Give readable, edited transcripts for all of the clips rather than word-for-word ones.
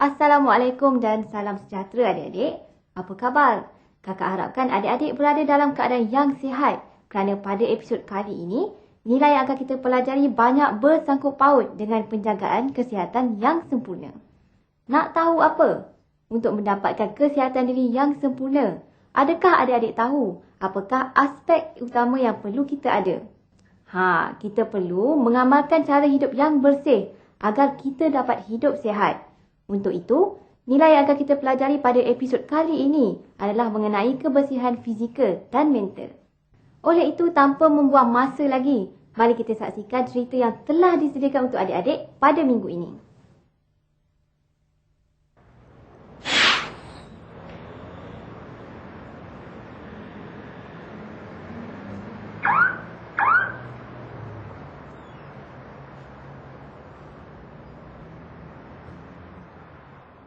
Assalamualaikum dan salam sejahtera adik-adik. Apa khabar? Kakak harapkan adik-adik berada dalam keadaan yang sihat kerana pada episod kali ini, nilai yang akan kita pelajari banyak bersangkut paut dengan penjagaan kesihatan yang sempurna. Nak tahu apa? Untuk mendapatkan kesihatan diri yang sempurna, adakah adik-adik tahu apakah aspek utama yang perlu kita ada? Kita perlu mengamalkan cara hidup yang bersih agar kita dapat hidup sihat. Untuk itu, nilai yang akan kita pelajari pada episod kali ini adalah mengenai kebersihan fizikal dan mental. Oleh itu, tanpa membuang masa lagi, mari kita saksikan cerita yang telah disediakan untuk adik-adik pada minggu ini.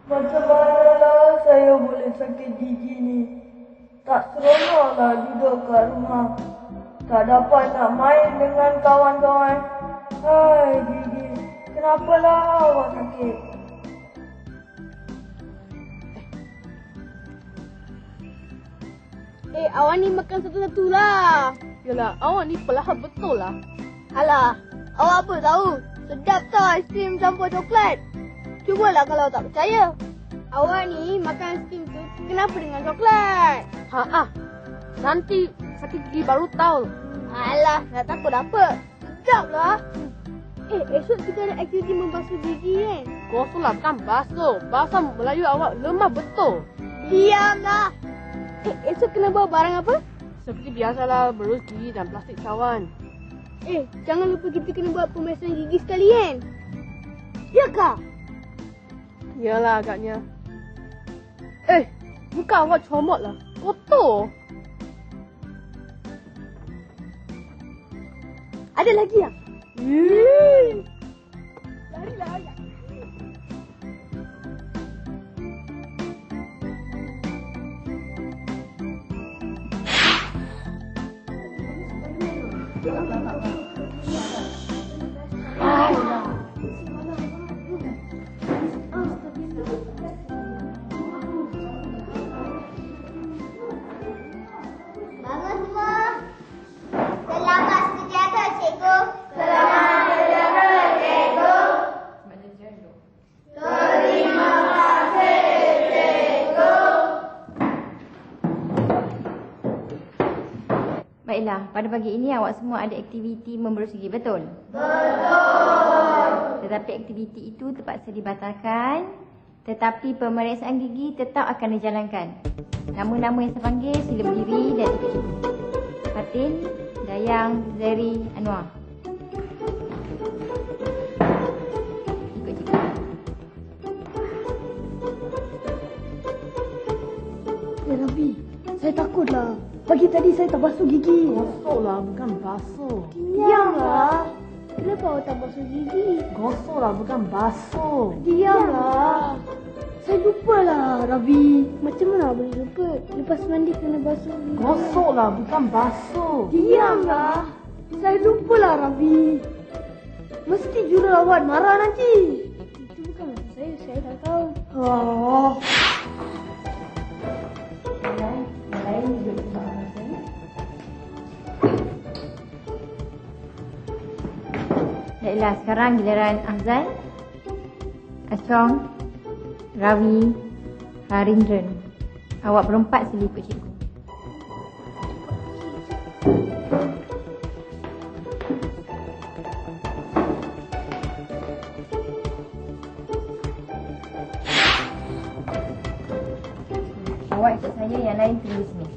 Macam manalah saya boleh sakit gigi ni? Tak seronoklah duduk kat rumah. Tak dapat nak main dengan kawan-kawan. Hai gigi, kenapalah awak sakit? Awak ni makan satu-satu lah. Yalah, awak ni pelahap betul lah. Alah, awak apa tahu? Sedap tau aiskrim campur coklat. Cubalah kalau tak percaya. Awak ni makan aiskrim tu kenapa dengan coklat? Nanti sakit gigi baru tahu. Alah, nak takut apa? Sedap lah. Esok kita ada aktiviti membasuh gigi kan? Gosoklah kan basuh. Bahasa Melayu awak lemah betul. Diamlah. Esok kena bawa barang apa? Seperti biasalah, berus gigi dan plastik cawan. Jangan lupa kita kena buat pemeriksaan gigi sekali kan? Ya kah? Yalah agaknya. Muka awak comot lah. Kotor. Ada lagi ya? Larilah. Bangun semua. Selamat sejahtera, cikgu. Selamat sejahtera, cikgu. Terima kasih, cikgu. Baiklah, pada pagi ini awak semua ada aktiviti memberus gigi, betul? Betul. Tetapi aktiviti itu terpaksa dibatalkan. Tetapi pemeriksaan gigi tetap akan dijalankan. Nama-nama yang saya panggil sila berdiri dan ikut cikgu. Fatin, Dayang, Zeri, Anwar. Ikut cikgu. Rabi, saya takutlah. Pagi tadi saya tak basuh gigi. Gosoklah bukan basuh. Diamlah. Kenapa awak tak basuh gigi? Gosoklah bukan basuh. Diamlah. Saya lupalah, Rabi. Macam mana awak boleh lupa? Lepas mandi kena basuh gigi. Gosoklah bukan basuh. Diamlah. Saya lupalah, Rabi. Mesti jururawat marah nanti. Itu bukan maksud saya tak tahu. Baiklah, sekarang giliran Azan, Acong, Rawi, Harindran. Awak berempat sila ikut cikgu. Awak ikut saya, yang lain tunggu sini.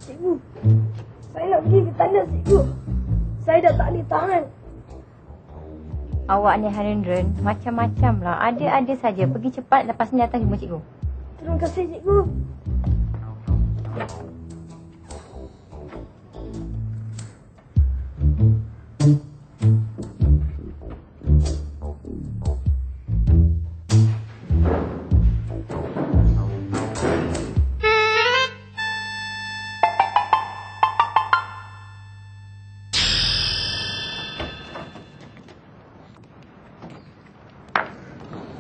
Cikgu, saya nak pergi ke tandas, cikgu. Saya dah tak boleh tahan. Awak ni Harindran macam-macam lah. Ada-ada saja. Pergi cepat lepas ni datang jumpa cikgu. Terima kasih, cikgu.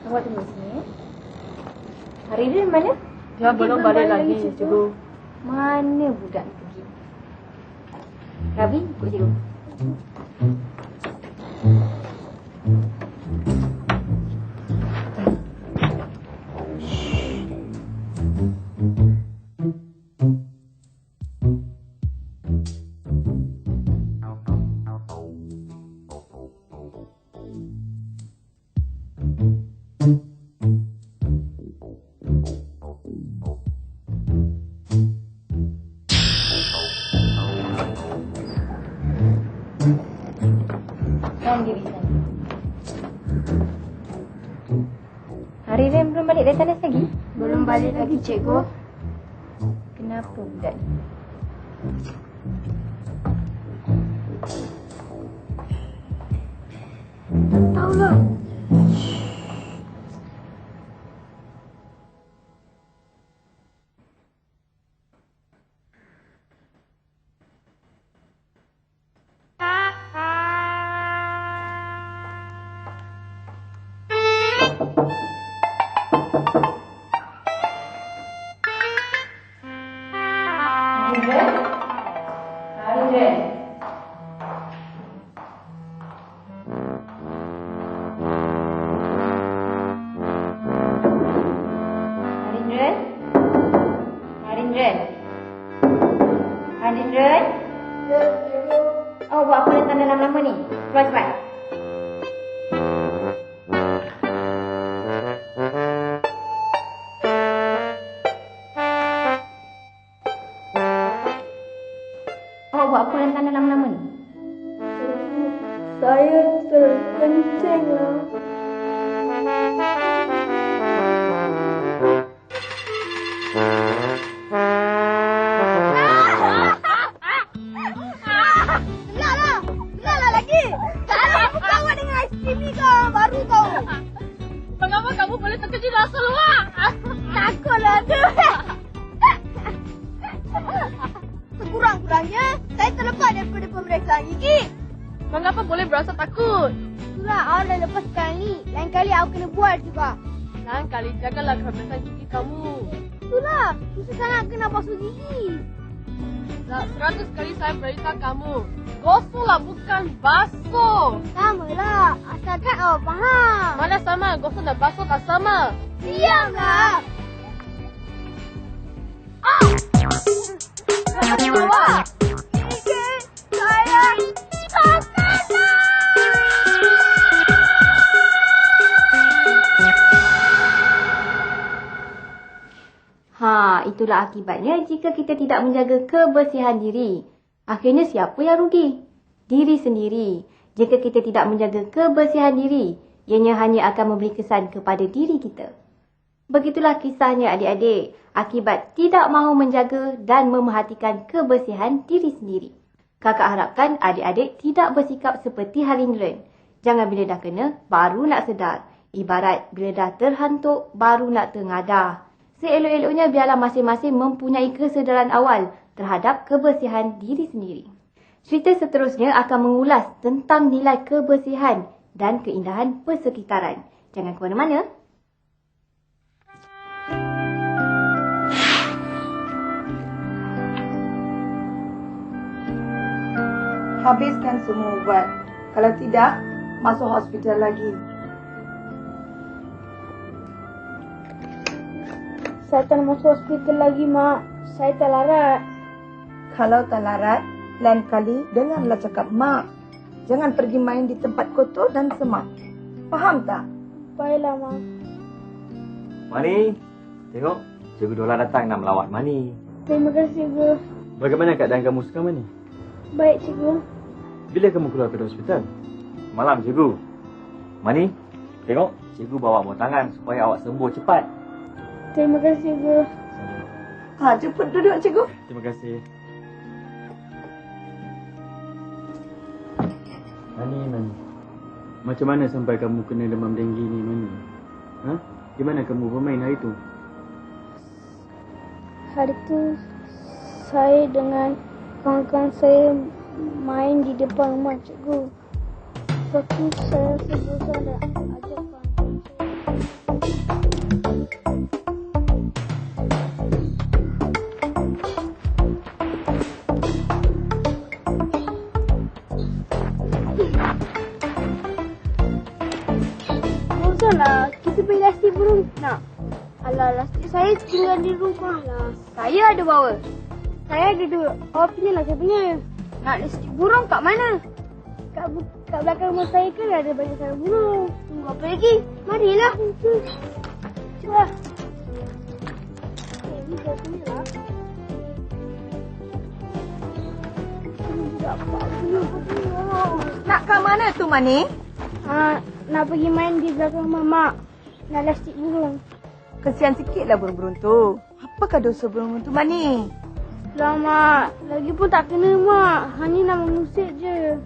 Awak tunggu sini. Harindran mana? Dia belum balik lagi, cikgu. Mana budak ni pergi? Rabi, ikut cikgu. Sekarang diri sana. Harindran belum balik dari talas lagi? Belum balik lagi, cikgu. Kenapa budak ni? Tahulah. Harindran. Harindran. Harindran. Harindran. Ya, cikgu. Oh, buat apa datang dalam lama ni? Keluar cepat. Oh, buat apa datang dalam lama ni? Saya terkencing lah. Kenal lah lagi. Saya aku kawan dengan aiskrim ni kau. Baru kau. Mengapa kamu boleh terkejut asal wak? Takutlah tu. Sekurang-kurangnya, saya terlepas daripada pemeriksaan gigi. Mengapa boleh berasa takut? Itulah awak dah lepas sekali ni. Lain kali awak kena buat juga. Lain kali jagalah kebersihan gigi kamu. Itulah, susah sangat kena basuh gigi. 100 kali saya beritahu kamu. Gosoklah bukan basuh. Sama lah, asalkan awak faham. Mana sama, gosok dan basuh tak sama. Diamlah. Awak. Gigi saya sakitlah. Itulah akibatnya jika kita tidak menjaga kebersihan diri. Akhirnya siapa yang rugi? Diri sendiri. Jika kita tidak menjaga kebersihan diri, ianya hanya akan memberi kesan kepada diri kita. Begitulah kisahnya adik-adik, akibat tidak mahu menjaga dan memerhatikan kebersihan diri sendiri. Kakak harapkan adik-adik tidak bersikap seperti Harindran. Jangan bila dah kena, baru nak sedar. Ibarat bila dah terhantuk, baru nak tengadah. Seelok-eloknya biarlah masing-masing mempunyai kesedaran awal terhadap kebersihan diri sendiri. Cerita seterusnya akan mengulas tentang nilai kebersihan dan keindahan persekitaran. Jangan ke mana-mana. Habiskan semua ubat. Kalau tidak, masuk hospital lagi. Saya tak nak masuk hospital lagi, Mak. Saya tak larat. Kalau tak larat, lain kali dengarlah cakap Mak. Jangan pergi main di tempat kotor dan semak. Faham tak? Baiklah, Mak. Mani, tengok. Cikgu Dola datang nak melawat Mani. Terima kasih, Cikgu. Bagaimana keadaan kamu sekarang, Mani? Baik, Cikgu. Bila kamu keluar dari hospital? Malam, Cikgu. Mani, tengok. Cikgu bawa bawah tangan supaya awak sembuh cepat. Terima kasih, cikgu. Cepat duduk cikgu. Terima kasih. Mani. Macam mana sampai kamu kena demam denggi ni, Mani? Di mana kamu bermain hari tu? Hari tu saya dengan kawan-kawan saya main di depan rumah cikgu. Lepas tu saya bosan dah ajak kawan-kawan saya. Bosanlah, kita beli lastik burung nak. Alah, lastik saya tinggal di rumah lah. Saya ada bawa. Saya ada dua. Awak pilih lah saya punya. Nak lastik burung kat mana? Kat belakang rumah saya kan ada banyak sarang burung. Tunggu apa lagi? Marilah. Cuba. Ini saya punya lah. Ini juga Nak ke mana tu, Mani? nak pergi main di belakang rumah mak. Nak lastik burung. Kesian sikitlah burung-burung tu. Apakah dosa burung tu, Mani? Lah mak, lagipun tak kena mak. Hanya nak mengusik je.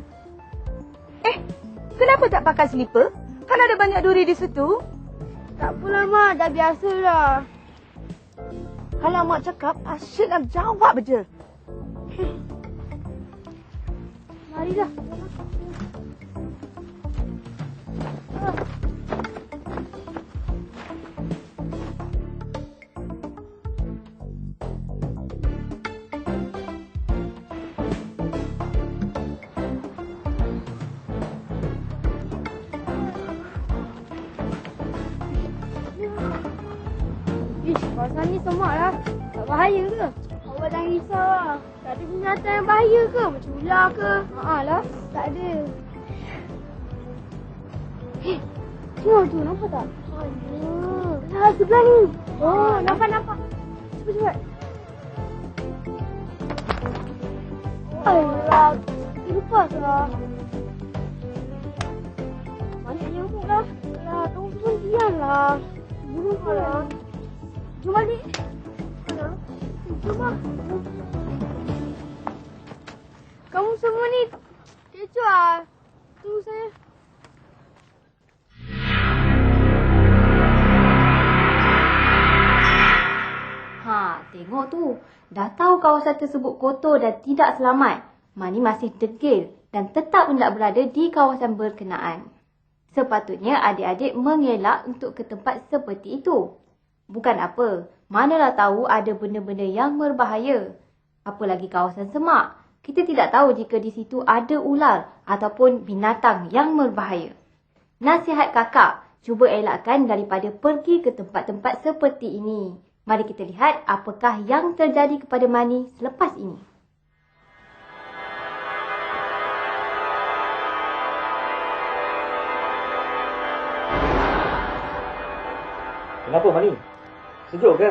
Kenapa tak pakai selipar? Kan ada banyak duri di situ. Tak apalah mak, dah biasa dah. Kalau mak cakap, asyik nak jawab je. Marilah. Kawasan ni semak lah. Tak bahaya ke? Awak jangan risau lah. Tak ada binatang yang bahaya ke? Macam ular ke? Lah, tak ada. Tengok tu, nampak tak? Lah, sebelah ni. Oh, nampak. Cepat. Alah, lepas lah. Banyak nyamuk lah. Alah, kamu semua diam lah. Burung pun lah. Jom balik. Jom lah. Kamu semua ni kecoh lah. Tunggu saya. Tengok tu. Dah tahu kawasan tersebut kotor dan tidak selamat. Mani masih degil dan tetap hendak berada di kawasan berkenaan. Sepatutnya adik-adik mengelak untuk ke tempat seperti itu. Bukan apa, manalah tahu ada benda-benda yang berbahaya. Apalagi kawasan semak. Kita tidak tahu jika di situ ada ular ataupun binatang yang berbahaya. Nasihat kakak, cuba elakkan daripada pergi ke tempat-tempat seperti ini. Mari kita lihat apakah yang terjadi kepada Mani selepas ini. Kenapa, Mani? Sejuk ke?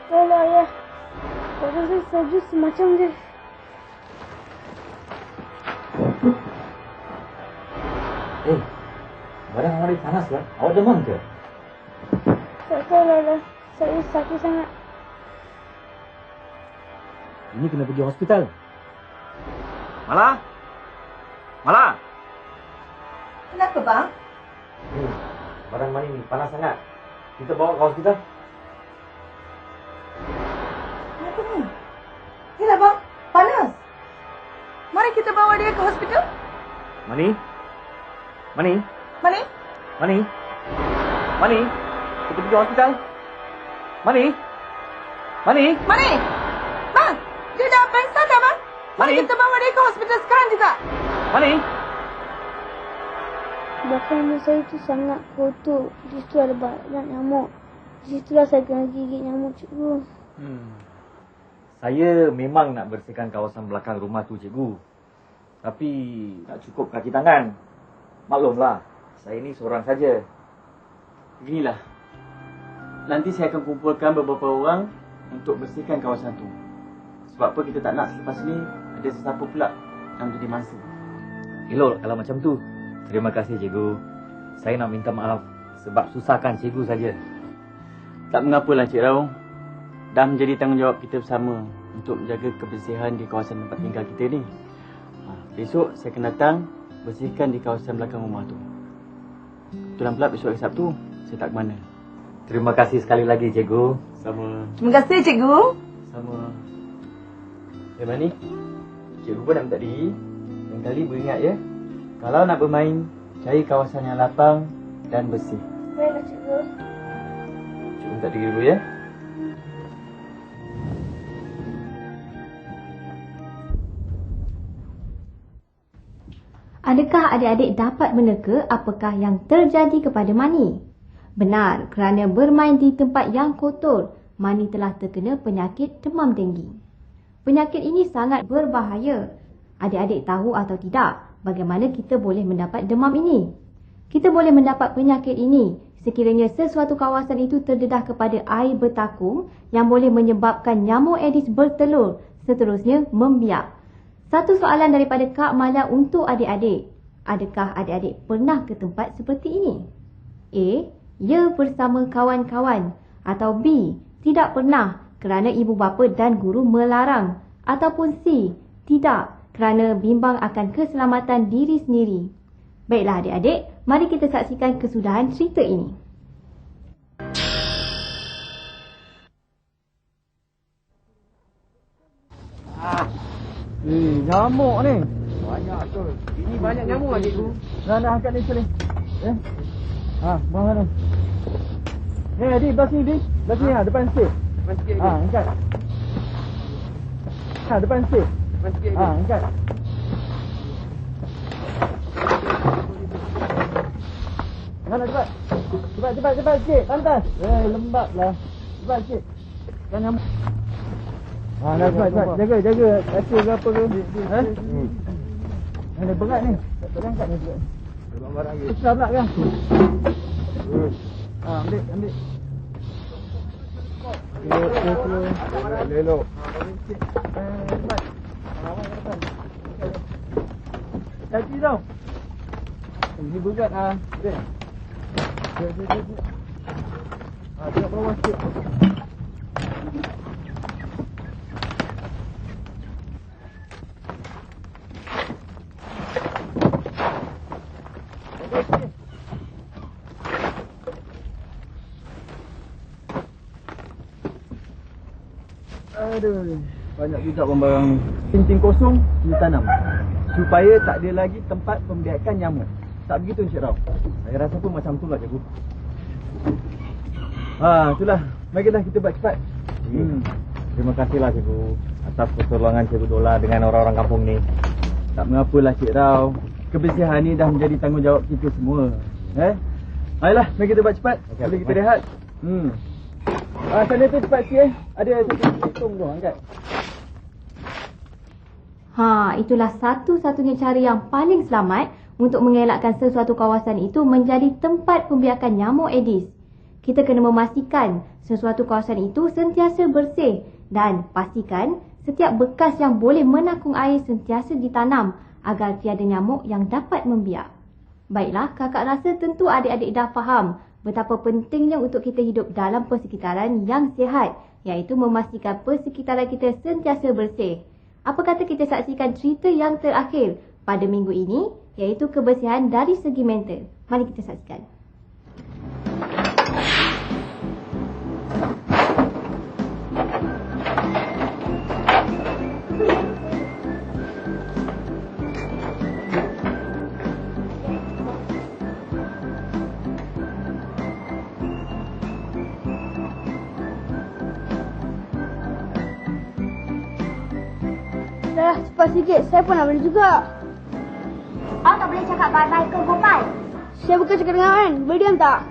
Tolong ya. Badan saya sejuk semacam je. Badan awak ni panas ke? Awak demam ke? Tak tahu lah. Saya sakit sangat. Ini kena pergi hospital. Mala? Kenapa, bang? Badan Mani ni panas sangat. Kita bawa ke hospital. Kenapa ni? Yelah, bang. Panas. Mari kita bawa dia ke hospital. Mani? Mani? Kita pergi hospital. Mani? Bang, dia dah pengsan dah, bang. Mari Mani? kita bawa dia ke hospital sekarang juga. Mani? Belakang rumah saya tu sangat kotor. Di situ ada banyak nyamuk. Di situlah saya kena gigit nyamuk, cikgu. Saya memang nak bersihkan kawasan belakang rumah tu, cikgu. Tapi tak cukup kaki tangan. Maklumlah, saya ni seorang saja. Beginilah. Nanti saya akan kumpulkan beberapa orang untuk bersihkan kawasan tu. Sebab apa kita tak nak selepas ni ada sesiapa pula yang jadi mangsa. Elok kalau macam tu. Terima kasih, cikgu. Saya nak minta maaf sebab susahkan cikgu saja. Tak mengapalah Cik Rao. Dah menjadi tanggungjawab kita bersama untuk menjaga kebersihan di kawasan tempat tinggal kita ni. Besok saya akan datang bersihkan di kawasan belakang rumah tu. Kebetulan pula besok hari Sabtu saya tak ke mana. Terima kasih sekali lagi cikgu. Sama. Terima kasih, cikgu. Sama. Mani, cikgu pun nak minta diri. Lain kali beringat ya. Kalau nak bermain, cari kawasan yang lapang dan bersih. Baiklah, cikgu. Cikgu minta diri dulu ya. Adakah adik-adik dapat meneka apakah yang terjadi kepada Mani? Benar, kerana bermain di tempat yang kotor, Mani telah terkena penyakit demam denggi. Penyakit ini sangat berbahaya. Adik-adik tahu atau tidak bagaimana kita boleh mendapat demam ini? Kita boleh mendapat penyakit ini sekiranya sesuatu kawasan itu terdedah kepada air bertakung yang boleh menyebabkan nyamuk Aedes bertelur, seterusnya membiak. Satu soalan daripada Kak Mala untuk adik-adik. Adakah adik-adik pernah ke tempat seperti ini? A. Ya, bersama kawan-kawan. Atau B. Tidak pernah kerana ibu bapa dan guru melarang. Ataupun C. Tidak kerana bimbang akan keselamatan diri sendiri. Baiklah adik-adik, mari kita saksikan kesudahan cerita ini. Nyamuk ni. Banyak tu. Ini banyak nyamuk lah cikgu. Dah angkat ni sini. Bawah ni. Di belah sini, Di. Belah sini, depan sikit. Depan sikit lagi. Angkat. Depan sikit. Depan sikit lagi. Angkat. Mana cepat. Cepat sikit. Pantas. Lembab lah. Cepat sikit. Jangan nyamuk. Dah cepat. Jaga. Kaca ke apa ke. Ini berat ni. Tak boleh angkat ni berat. Barang dia. Besar pula kan? Ambil. Elok. Cepat. Kaki tau. Ini berat ah. Okey. Tengok bawah sikit. Aduh, banyak juga barang ni. Ting-ting kosong kita tanam supaya tak ada lagi tempat pembiakan nyamuk. Tak begitu Encik Rao? Saya rasa pun macam tu lah cikgu. Itulah. Marilah kita buat cepat. Terima kasihlah cikgu atas pertolongan cikgu Dola dengan orang-orang kampung ni. Tak mengapalah Cik Rao. Kebersihan ni dah menjadi tanggungjawab kita semua. Ayolah, mari kita buat cepat. Boleh kita rehat. Sana tu cepat sikit. Ada satu hitung tu, angkat. Itulah satu-satunya cara yang paling selamat untuk mengelakkan sesuatu kawasan itu menjadi tempat pembiakan nyamuk Aedes. Kita kena memastikan sesuatu kawasan itu sentiasa bersih dan pastikan setiap bekas yang boleh menakung air sentiasa ditanam agar tiada nyamuk yang dapat membiak. Baiklah, kakak rasa tentu adik-adik dah faham betapa pentingnya untuk kita hidup dalam persekitaran yang sihat, iaitu memastikan persekitaran kita sentiasa bersih. Apa kata kita saksikan cerita yang terakhir pada minggu ini, iaitu kebersihan dari segi mental. Mari kita saksikan. Dah, cepat sikit. Saya pun nak beli juga. Awak tak boleh cakap bye-bye ke Gopal? Saya bukan cakap dengan An. Boleh diam tak?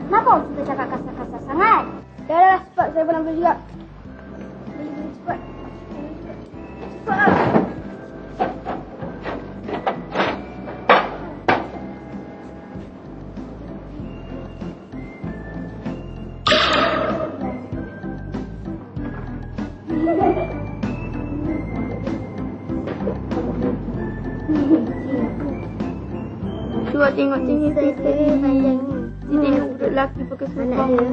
Kenapa awak suka cakap kasar-kasar sangat? Dah, cepat. Saya pun nak beli juga. Beli, cepat. Cepatlah. Tu awak tengok-tengok cerita panjang ni. Dia tengok budak lelaki pakai Anak serban. dia.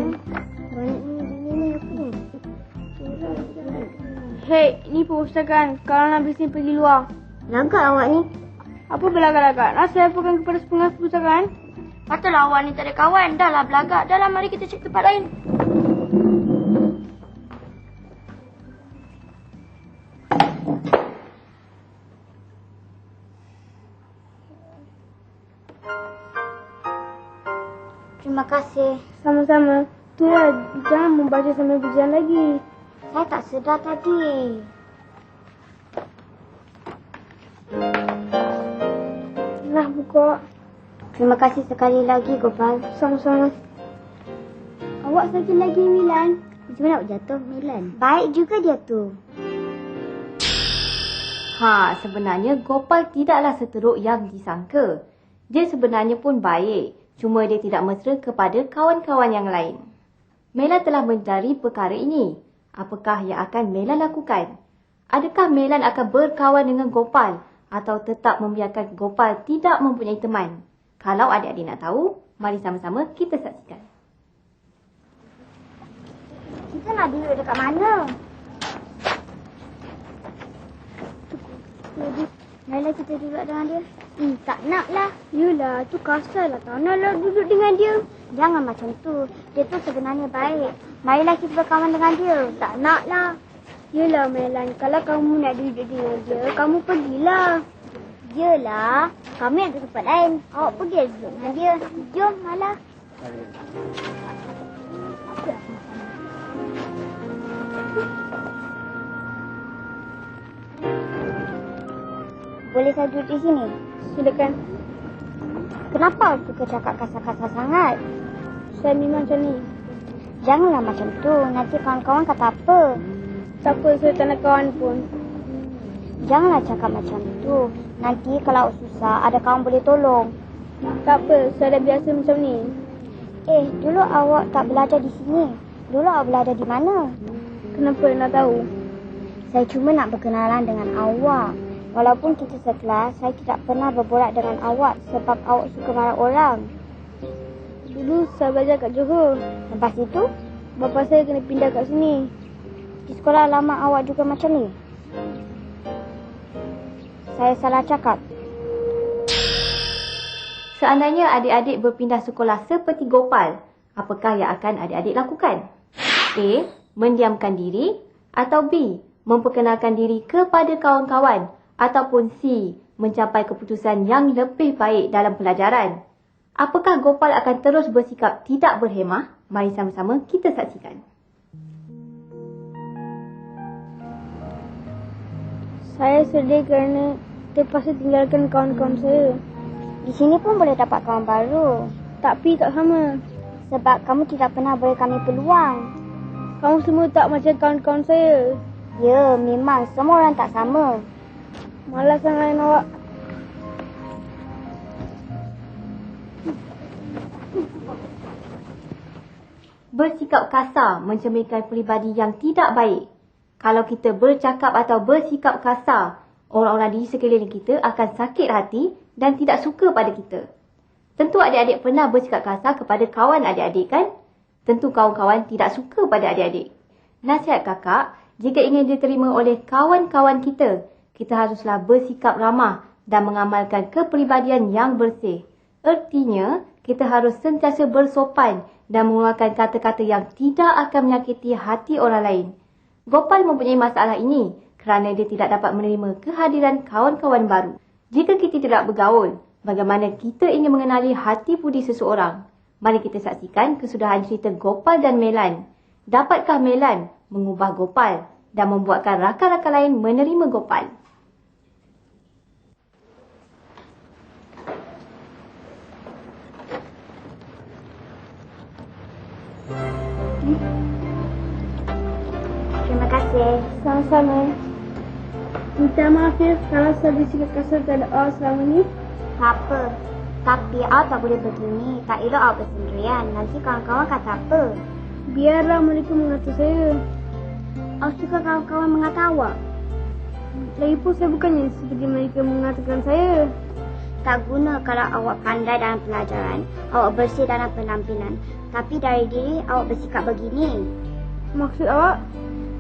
Anak ni apa ni? Hei, ni perpustakaan. Kalau nak bising pergi luar. Lagak awak ni. Apa belagak-lagak? Nak saya laporkan kepada pengas perpustakaan? Patutlah awak ni tak ada kawan. Dah lah belagak. Dah lah, mari kita cek tempat lain. Terima kasih. Sama-sama. Tu lah, jangan membaca sambil berjalan lagi. Saya tak sedar tadi. Nah, buka. Terima kasih sekali lagi, Gopal. Sama-sama. Awak sakit lagi, Milan. Macam mana awak jatuh, Milan? Baik juga dia tu. Sebenarnya Gopal tidaklah seteruk yang disangka. Dia sebenarnya pun baik. Cuma dia tidak mesra kepada kawan-kawan yang lain. Melan telah mencari perkara ini. Apakah yang akan Melan lakukan? Adakah Melan akan berkawan dengan Gopal atau tetap membiarkan Gopal tidak mempunyai teman? Kalau adik-adik nak tahu, mari sama-sama kita saksikan. Kita nak duduk dekat mana? Naila kita duduk dengan dia. Tak nak lah. Yelah, tu kasar lah. Tak nak lah duduk dengan dia. Jangan macam tu. Dia tu sebenarnya baik. Marilah kita berkawan dengan dia. Tak nak lah. Yelah, Melan. Kalau kamu nak duduk dengan dia, kamu pergilah. Yelah, kami ada tempat lain. Awak pergi duduk dengan dia. Jom, malah. Boleh saya duduk di sini? Silakan. Kenapa suka cakap kasar-kasar sangat? Saya memang macam ni. Janganlah macam tu. Nanti kawan-kawan kata apa? Tak apa, saya tak nak kawan pun. Janganlah cakap macam tu. Nanti kalau susah, ada kawan boleh tolong. Tak apa, saya dah biasa macam ni. Dulu awak tak belajar di sini. Dulu awak belajar di mana? Kenapa nak tahu? Saya cuma nak berkenalan dengan awak. Walaupun kita sekelas, saya tidak pernah berborak dengan awak sebab awak suka marah orang. Dulu saya belajar kat Johor. Lepas itu, Bapa saya kena pindah kat sini. di sekolah lama awak juga macam ni? Saya salah cakap. Seandainya adik-adik berpindah sekolah seperti Gopal, apakah yang akan adik-adik lakukan? A. Mendiamkan diri. Atau B. Memperkenalkan diri kepada kawan-kawan. Ataupun C. Mencapai keputusan yang lebih baik dalam pelajaran. Apakah Gopal akan terus bersikap tidak berhemah? Mari sama-sama kita saksikan. Saya sedih kerana terpaksa tinggalkan kawan-kawan saya. Di sini pun boleh dapat kawan baru. Tapi tak sama. Sebab kamu tidak pernah beri kami peluang. Kamu semua tak macam kawan-kawan saya. Ya, memang semua orang tak sama. Malas sangat awak. Bersikap kasar mencerminkan peribadi yang tidak baik. Kalau kita bercakap atau bersikap kasar, orang-orang di sekeliling kita akan sakit hati dan tidak suka pada kita. Tentu adik-adik pernah bersikap kasar kepada kawan adik-adik kan? Tentu kawan-kawan tidak suka pada adik-adik. Nasihat kakak, jika ingin diterima oleh kawan-kawan kita, kita haruslah bersikap ramah dan mengamalkan kepribadian yang bersih. Ertinya, kita harus sentiasa bersopan dan mengeluarkan kata-kata yang tidak akan menyakiti hati orang lain. Gopal mempunyai masalah ini kerana dia tidak dapat menerima kehadiran kawan-kawan baru. Jika kita tidak bergaul, bagaimana kita ingin mengenali hati budi seseorang? Mari kita saksikan kesudahan cerita Gopal dan Melan. Dapatkah Melan mengubah Gopal dan membuatkan rakan-rakan lain menerima Gopal? Terima kasih. Sama-sama. Minta maaf ya kalau saya bersikap kasar terhadap awak selama ni. Tak apa. Tapi awak tak boleh begini. Tak elok awak bersendirian. Nanti kawan-kawan kata apa? Biarlah mereka mengata saya. Awak suka kawan-kawan mengata awak? Lagipun saya bukannya seperti mereka mengatakan saya. Tak guna kalau awak pandai dalam pelajaran, awak bersih dalam penampilan. Tapi dari diri awak bersikap begini. Maksud awak?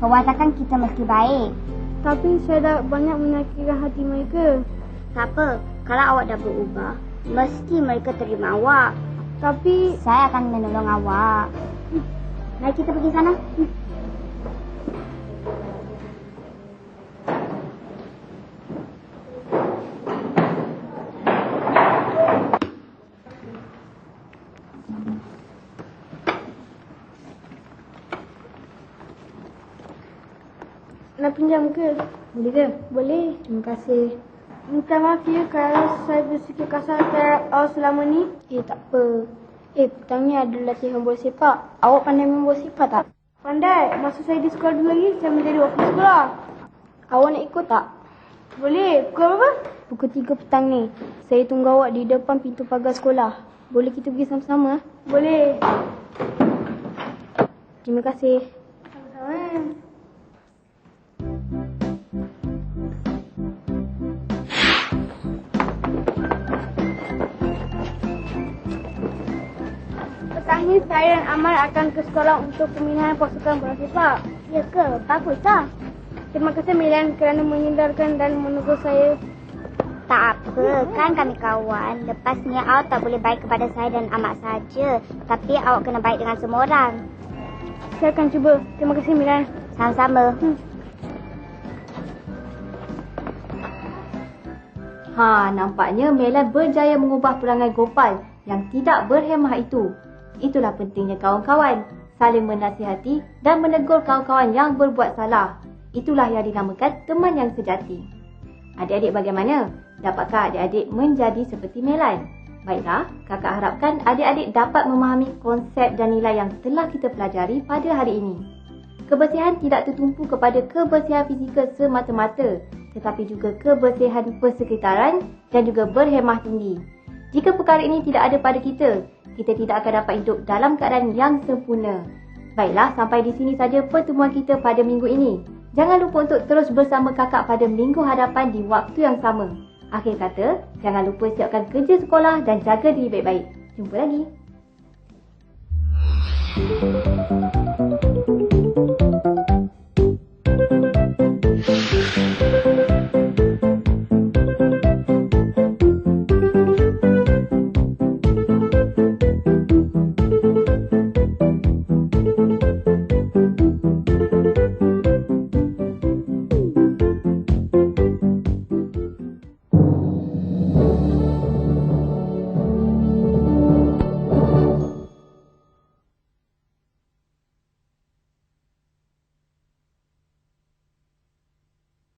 Perwatakan kita mesti baik. Tapi saya dah banyak menyakitkan hati mereka. Tak apa, kalau awak dah berubah, mesti mereka terima awak. Tapi Saya akan menolong awak. Mari kita pergi sana. nak pinjam ke? Boleh ke? Boleh. Terima kasih. Minta maaf ya kalau saya bersikap kasar terhadap awak selama ni. Tak apa. Petang ni ada latihan bola sepak. Awak pandai main bola sepak tak? Pandai. Masa saya di sekolah dulu lagi, saya menjadi wakil sekolah. Awak nak ikut tak? Boleh. Pukul berapa? Pukul 3 petang ni. Saya tunggu awak di depan pintu pagar sekolah. Boleh kita pergi sama-sama? Boleh. Terima kasih. Sama-sama. Petang ni saya dan Amal akan ke sekolah untuk pembinaan pasukan bola sepak. Ya ke? Baguslah. Terima kasih Milan kerana menyendarkan dan menegur saya. Tak apa, kan kami kawan. Lepas ni awak tak boleh baik kepada saya dan Amat saja. Tapi awak kena baik dengan semua orang. Saya akan cuba. Terima kasih Milan. Sama-sama. Nampaknya Melan berjaya mengubah perangai Gopal yang tidak berhemah itu. Itulah pentingnya kawan-kawan, saling menasihati dan menegur kawan-kawan yang berbuat salah. Itulah yang dinamakan teman yang sejati. Adik-adik bagaimana? Dapatkah adik-adik menjadi seperti Melan? Baiklah, kakak harapkan adik-adik dapat memahami konsep dan nilai yang telah kita pelajari pada hari ini. Kebersihan tidak tertumpu kepada kebersihan fizikal semata-mata, tetapi juga kebersihan persekitaran dan juga berhemah tinggi. Jika perkara ini tidak ada pada kita tidak akan dapat hidup dalam keadaan yang sempurna. Baiklah, sampai di sini saja pertemuan kita pada minggu ini. Jangan lupa untuk terus bersama kakak pada minggu hadapan di waktu yang sama. Akhir kata, jangan lupa siapkan kerja sekolah dan jaga diri baik-baik. Jumpa lagi.